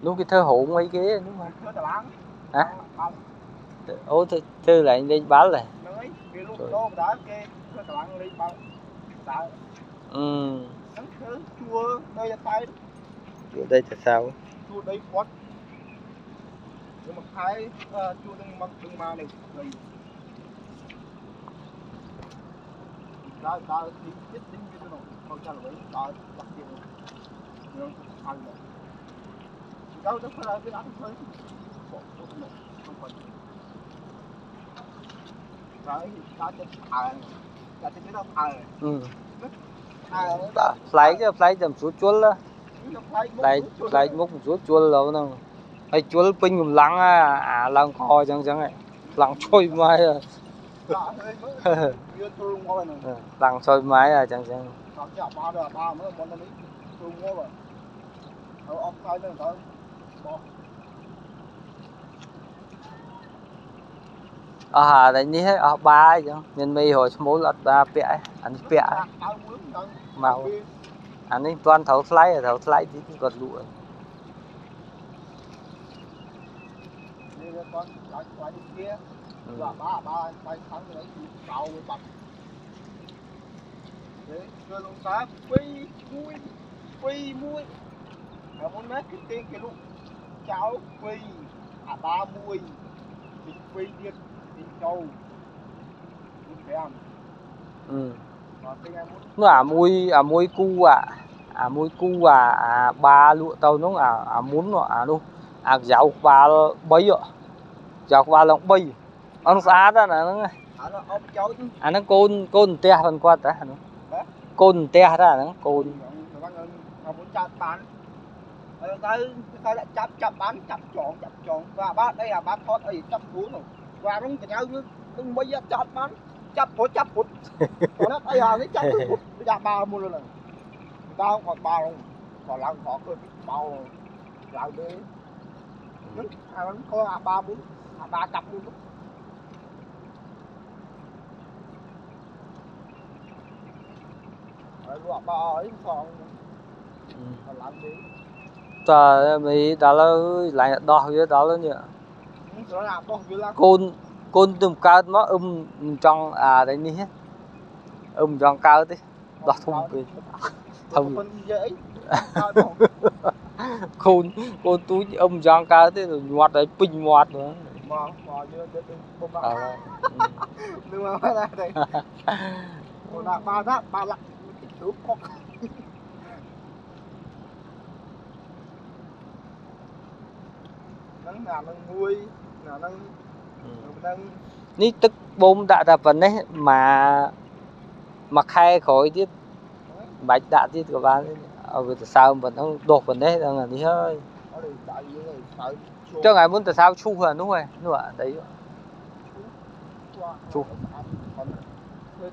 Lúc cái thơ hụ mấy cái đúng không? Thơ tà bán. Hả? Ủa thơ lại lên bán lại. Nơi cái lúc đó đó cái thơ tà bán lên bán. Đó. Nắng thơ chua nơi là tay. Ở đây là sao? Chua đây quát. Nhưng mà thái chua đừng mà này. Đó thì chết tính như thế nào. Không chắc là vậy. Đó đặc biệt. Nhưng ăn rồi. Đâu nó phải là cái đó thôi. Không phải. Đấy, đó chết thà. Đó chết nó thà. Fly tầm số chuột đó. Fly múc số chuột lâu nè. Hay chuột pin cùng lăng lăng kho chẳng này. Lăng trôi mai à. Lăng trôi mai chẳng. Đấy ní hết ba chứ. Nhân mi hồi small lật ba pẹ, anh pẹ. Màu. Anh ấy toàn thấu fly thì còn lụa. Ba tháng nữa thì cạo với bật. Đấy, cơ lông cá quy muối. Mà muốn nói cái tên cái lúc cháu quy ba muối. Thì quy tiết thì trâu. Thì ăn. Nó muối cu muối cu ba lụa tàu nó muốn nó luôn dạo ba bấy ạ dạo ba lòng bấy ông xa đó là nó côn te phần qua ta côn te ra nó côn tới lại chắp bán chắp tròn và bác đây là bác thoát ấy chắp cuốn rồi và nó nhau như mấy chắp bán chắp phút còn nó đây là nó chắp phút bây giờ ba mua luôn rồi ta không còn ba không còn làm khó cơ bao làm đi nó có ba muốn ba chắp luôn rồi ba ấy còn làm đi ta mấy đó là lại đo với đó là nhỉ côn tùm cao nó trong đấy ní hết trong cao thế đo thùng về thùng côn túi trong cao thế rồi ngoặt đấy pin ngoặt nữa nhưng mà phải là đây ba lặng đúng không nắng nuôi nắng ní tức bom đã tập vấn đấy mà khai khỏi chứ bạch đã chứ các bạn ở sao vẫn không đột vấn đấy là đi hơi cho ngày muốn tại sao chu hả đúng rồi đấy chu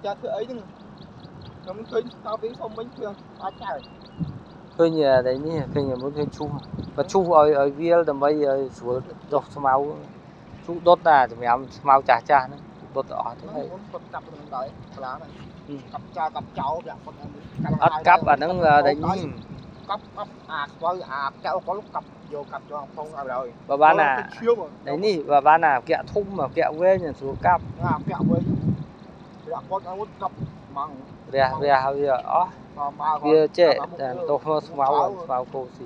cha thứ ấy chứ nó khơi tao biết không bánh thường ta chạy khơi nhà đấy nhỉ khơi nhà muốn khơi chu và chu ở kia tầm bây giờ xuống đốt máu chu đốt là thì mèo máu chả nữa đốt đỏ thế này cặp cha cặp cháu cặp nó đấy nhỉ cặp cháu có lúc cặp vô cặp cho học không rồi và ba nào đấy nhỉ và ba nào kẹo thun mà kẹo quê nhà xuống cặp kẹo quê con ăn cặp măng về bây giờ kia chết tôi không máu cô gì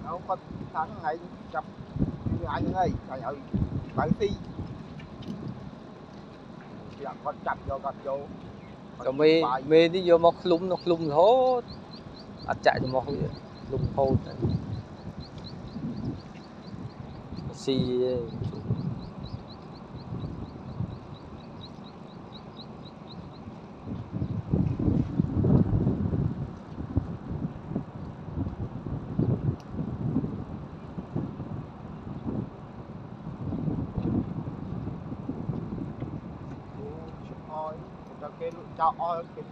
nó có tháng ngày chập anh ơi trời ơi phải phi con chập vô còn mê đi vô một lum hốt chạy cho một lum hốt xì cho oi cái